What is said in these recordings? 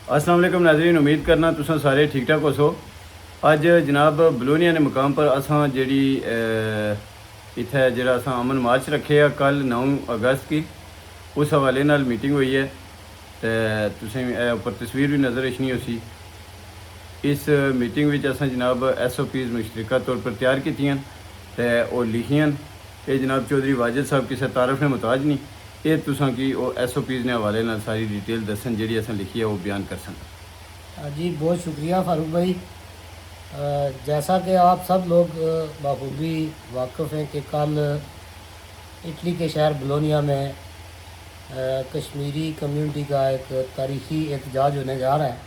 अस्सलाम वालेकुम नाज़रीन, उम्मीद करना तुसां सारे ठीक ठाक हो। अज जनाब बलोनिया ने मुकाम पर असां जेह्ड़ी इत्थै जेह्ड़ा असां अमन मार्च रखे आ कल 9 अगस्त की, उस हवाले नाल मीटिंग हुई है। ते तुसें उप्पर तस्वीर भी नज़र अशनी उसी। इस मीटिंग विच असां जनाब SOPs मुश्तरका तौर पर तैयार कीतियां ते ओह लिखियां। ये जनाब चौधरी वाजिद साहब किसी तारफ ने मुताज नहीं, ये तुसां की ओह SOPs ने हवाले नाल सारी डिटेल दसन जेह्ड़ी असां लिखी है वो बयान करसन। जी बहुत शुक्रिया फारूक भाई। जैसा कि आप सब लोग बखूबी वाकिफ़ हैं कि कल इटली के शहर बलोनिया में कश्मीरी कम्युनिटी का एक तारीख़ी एहतजाज होने जा रहा है।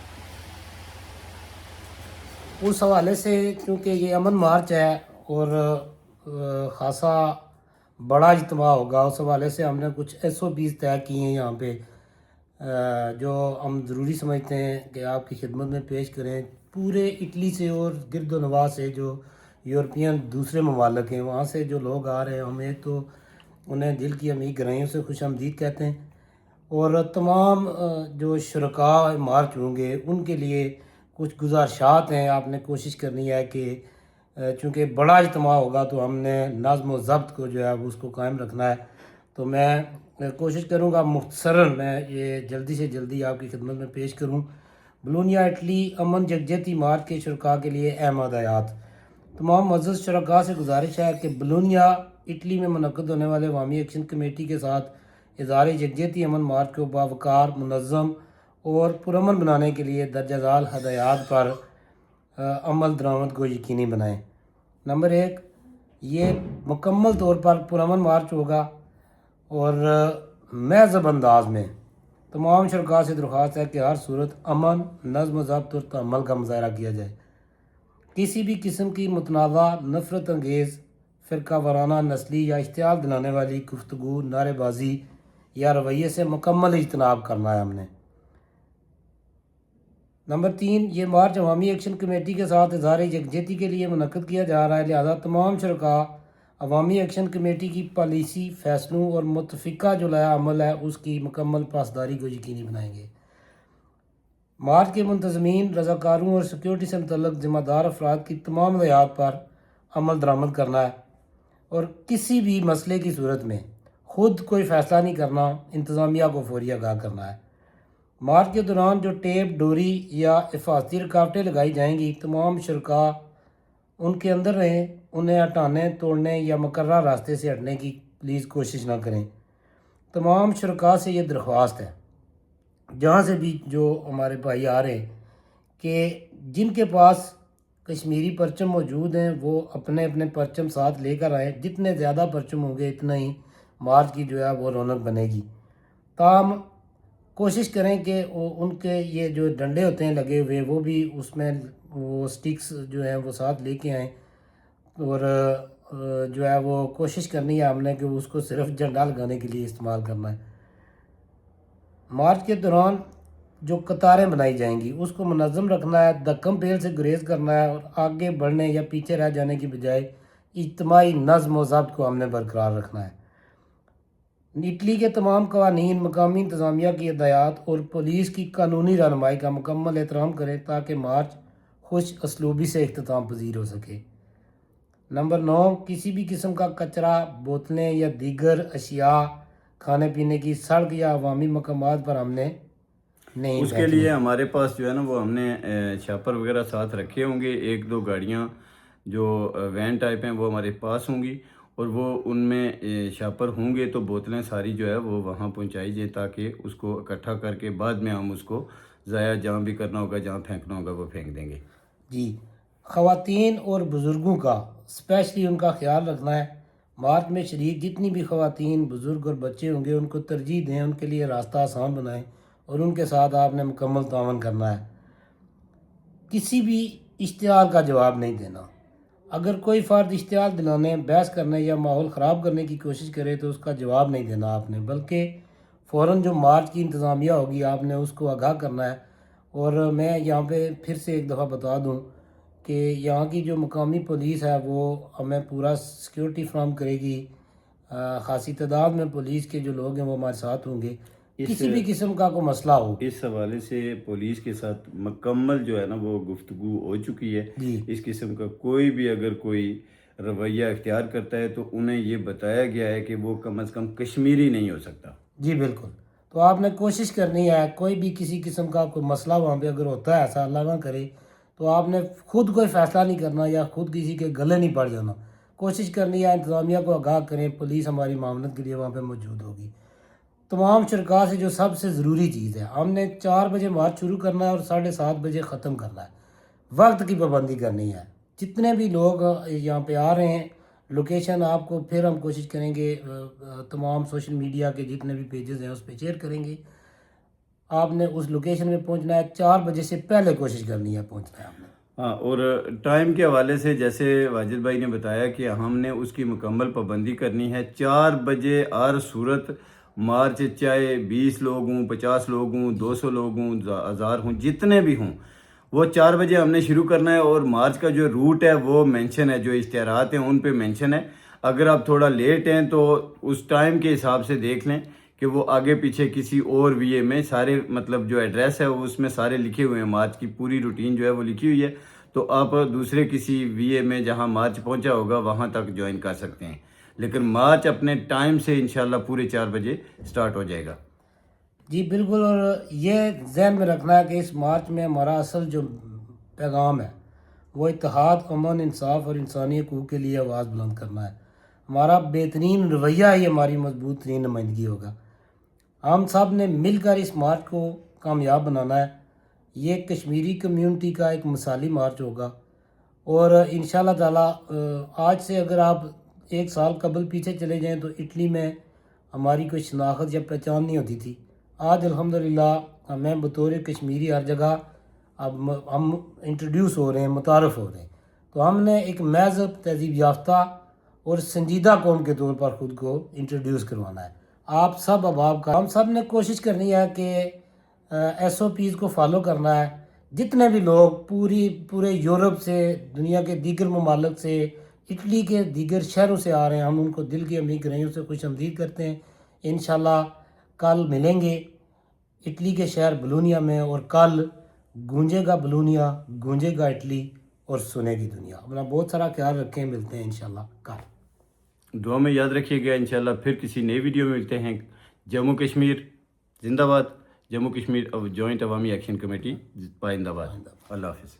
उस हवाले से क्योंकि ये अमन मार्च है और ख़ासा बड़ा इज्तिमा होगा, उस हवाले से हमने कुछ SOPs तय किए हैं यहाँ पे, जो हम ज़रूरी समझते हैं कि आपकी खिदमत में पेश करें। पूरे इटली से और गिरदो नवाह से जो यूरोपियन दूसरे ममालिक हैं वहाँ से जो लोग आ रहे हैं, हमें तो उन्हें दिल की अमीर गहराइयों से खुश आमदीद कहते हैं। और तमाम जो शुरका मार्च होंगे उनके लिए कुछ गुजारिशात हैं। आपने कोशिश करनी है कि चूँकि बड़ा इज्तिमा होगा तो हमने नज़्म व ज़ब्त को जो है उसको कायम रखना है। तो मैं कोशिश करूँगा मुख्तसरन मैं ये जल्दी से जल्दी आपकी खिदमत में पेश करूँ। बलोनिया इटली अमन यकजहती मार्च के शुरका के लिए अहम हदायत। तमाम मुअज़्ज़ज़ शुरका से गुजारिश है कि बलोनिया इटली में मुनक़्क़द होने वाले अवामी एक्शन कमेटी के साथ इज़हार यकजहती अमन मार्च को बावकार, मुनज़्ज़म और पुरअमन बनाने के लिए दर्जादार हदायत पर अमल दरामद को यकीनी बनाएँ। नंबर 1, ये मुकम्मल तौर पर पुरअमन मार्च होगा और महज़ब अंदाज में तमाम शुरका से दरख्वास्त है कि हर सूरत अमन, नज़्म ज़ब्त और तअम्मुल का मुज़ाहरा किया जाए। किसी भी किस्म की मुतनाज़ा, नफ़रत अंगेज़, फ़िरका वाराना, नस्ली या इश्तियाल दिलाने वाली गुफ्तगू, नारेबाजी या रवैये से मुकम्मल इज्तनाब करना है हमने। नंबर 3, ये मार्च अवामी एक्शन कमेटी के साथ इज़हार यकजहती के लिए मुनक़्क़द किया जा रहा है, लिहाजा तमाम शुरका अवामी एक्शन कमेटी की पॉलिसी, फ़ैसलों और मुतफ़िका जो लाया अमल है उसकी मुकम्मल पासदारी को यकीनी बनाएंगे। मार्च के मुंतज़मीन, रज़ाकारों और सिक्योरिटी से मुतल्लक़ ज़िम्मेदार अफराद की तमाम हदायत पर अमल दरामद करना है और किसी भी मसले की सूरत में ख़ुद कोई फ़ैसला नहीं करना, इंतज़ामिया को फौरी आगाह करना है। मार्च के दौरान जो टेप, डोरी या हिफाजती रुकावटें लगाई जाएंगी, तमाम शुरका उनके अंदर रहें, उन्हें हटाने, तोड़ने या मुकर्रर रास्ते से हटने की प्लीज़ कोशिश ना करें। तमाम शुरका से ये दरख्वास्त है, जहाँ से भी जो हमारे भाई आ रहे हैं, कि जिनके पास कश्मीरी परचम मौजूद हैं वो अपने अपने परचम साथ लेकर आएँ। जितने ज़्यादा परचम होंगे इतना ही मार्च की जो है वो रौनक बनेगी। ताम कोशिश करें कि उनके ये जो डंडे होते हैं लगे हुए वो भी उसमें वो स्टिक्स जो हैं वो साथ लेके आएँ और जो है वो कोशिश करनी है हमने कि उसको सिर्फ झंडा लगाने के लिए इस्तेमाल करना है। मार्च के दौरान जो कतारें बनाई जाएंगी उसको मुनज़्ज़म रखना है, धक्कम पेल से गुरेज करना है और आगे बढ़ने या पीछे रह जाने की बजाय इज्तिमाई नज़्म व ज़ब्त को हमने बरकरार रखना है। इटली के तमाम कवानीन, मकामी इंतज़ामिया की हिदायत और पुलिस की कानूनी रहनुमाई का मुकम्मल एहतराम करें ताकि मार्च खुश असलूबी से इख्तिताम पज़ीर हो सके। नंबर 9, किसी भी किस्म का कचरा, बोतलें या दीगर अशिया खाने पीने की सड़क या अवामी मकामात पर हमने नहीं उसके फेंकनी। लिए हमारे पास जो है ना वो हमने छापर वगैरह साथ रखे होंगे। 1-2 गाड़ियाँ जो वैन टाइप हैं वो हमारे पास होंगी और वो उनमें छापर होंगे तो बोतलें सारी जो है वो वहाँ पहुँचाई जाए ताकि उसको इकट्ठा करके बाद में हम उसको ज़ाया जहाँ भी करना होगा, जहाँ फेंकना होगा वो फेंक देंगे। जी, ख़वातीन और बुज़ुर्गों का स्पेशली उनका ख्याल रखना है। मार्च में शरीक जितनी भी ख़वातीन, बुज़ुर्ग और बच्चे होंगे उनको तरजीह दें, उनके लिए रास्ता आसान बनाएं और उनके साथ आपने मुकम्मल तावन करना है। किसी भी इश्तिहार का जवाब नहीं देना। अगर कोई फ़र्द इश्तिहार दिलाने, बहस करने या माहौल ख़राब करने की कोशिश करे तो उसका जवाब नहीं देना आपने, बल्कि फ़ौरन जो मार्च की इंतज़ामिया होगी आपने उसको आगाह करना है। और मैं यहाँ पे फिर से एक दफ़ा बता दूँ कि यहाँ की जो मकामी पुलिस है वो हमें पूरा सिक्योरिटी फ्राहम करेगी। ख़ासी तादाद में पुलिस के जो लोग हैं वो हमारे साथ होंगे। کسی بھی قسم کا کوئی مسئلہ ہو. اس حوالے سے پولیس کے ساتھ مکمل جو ہے نا وہ گفتگو ہو چکی ہے. جی اس قسم کا کوئی بھی اگر کوئی رویہ اختیار کرتا ہے تو انہیں یہ بتایا گیا ہے کہ وہ کم از کم کشمیری نہیں ہو سکتا. جی بالکل. تو آپ نے کوشش کرنی ہے کوئی بھی کسی قسم کا کوئی مسئلہ وہاں پہ اگر ہوتا ہے ایسا اللہ نہ کرے تو آپ نے خود کوئی فیصلہ نہیں کرنا یا خود کسی کے گلے نہیں پڑ جانا. کوشش کرنی ہے انتظامیہ کو آگاہ کریں. پولیس ہماری معاونت کے لیے وہاں پہ موجود ہوگی. تمام شرکاء سے جو سب سے ضروری چیز ہے ہم نے 4 بجے مارچ شروع کرنا ہے اور 7:30 بجے ختم کرنا ہے. وقت کی پابندی کرنی ہے. جتنے بھی لوگ یہاں پہ آ رہے ہیں لوکیشن آپ کو پھر ہم کوشش کریں گے تمام سوشل میڈیا کے جتنے بھی پیجز ہیں اس پہ شیئر کریں گے. آپ نے اس لوکیشن میں پہنچنا ہے. 4 بجے سے پہلے کوشش کرنی ہے پہنچنا ہے آپ نے. ہاں، اور ٹائم کے حوالے سے جیسے واجد بھائی نے بتایا کہ ہم نے اس کی مکمل پابندی کرنی ہے. 4 بجے ہر صورت مارچ چاہے 20 لوگ ہوں، 50 لوگ ہوں، 200 لوگ ہوں، 1000 ہوں، جتنے بھی ہوں وہ 4 بجے ہم نے شروع کرنا ہے. اور مارچ کا جو روٹ ہے وہ مینشن ہے، جو اشتہارات ہیں ان پہ مینشن ہے. اگر آپ تھوڑا لیٹ ہیں تو اس ٹائم کے حساب سے دیکھ لیں کہ وہ آگے پیچھے کسی اور وی اے میں سارے مطلب جو ایڈریس ہے وہ اس میں سارے لکھے ہوئے ہیں. مارچ کی پوری روٹین جو ہے وہ لکھی ہوئی ہے. تو آپ دوسرے کسی وی اے میں جہاں مارچ پہنچا ہوگا وہاں تک جوائن کر سکتے ہیں. لیکن مارچ اپنے ٹائم سے انشاءاللہ پورے 4 بجے سٹارٹ ہو جائے گا. جی بالکل. اور یہ ذہن میں رکھنا ہے کہ اس مارچ میں ہمارا اصل جو پیغام ہے وہ اتحاد، امن، انصاف اور انسانی حقوق کے لیے آواز بلند کرنا ہے. ہمارا بہترین رویہ ہی ہماری مضبوط ترین نمائندگی ہوگا. ہم سب نے مل کر اس مارچ کو کامیاب بنانا ہے. یہ کشمیری کمیونٹی کا ایک مثالی مارچ ہوگا. اور انشاءاللہ تعالی آج سے اگر آپ 1 سال قبل پیچھے چلے جائیں تو اٹلی میں ہماری کوئی شناخت یا پہچان نہیں ہوتی تھی. آج الحمدللہ ہمیں بطور کشمیری ہر جگہ اب ہم انٹروڈیوس ہو رہے ہیں، متعارف ہو رہے ہیں. تو ہم نے ایک مہذب، تہذیب یافتہ اور سنجیدہ قوم کے طور پر خود کو انٹروڈیوس کروانا ہے. آپ سب احباب کا ہم سب نے کوشش کرنی ہے کہ ایس او پیز کو فالو کرنا ہے. جتنے بھی لوگ پورے یورپ سے، دنیا کے دیگر ممالک سے، اٹلی کے دیگر شہروں سے آ رہے ہیں، ہم ان کو دل کی امید گرہیوں سے خوش آمدید کرتے ہیں. انشاءاللہ کل ملیں گے اٹلی کے شہر بلونیا میں. اور کل گونجے گا بلونیا، گونجے گا اٹلی اور سنے گی دنیا. اپنا بہت سارا خیال رکھیں. ملتے ہیں انشاءاللہ کل. دعا میں یاد رکھیے گا. انشاءاللہ پھر کسی نئی ویڈیو میں ملتے ہیں. جموں کشمیر زندہ باد. جموں کشمیر جوائنٹ عوامی ایکشن کمیٹی پائندہ باد. اللہ حافظ.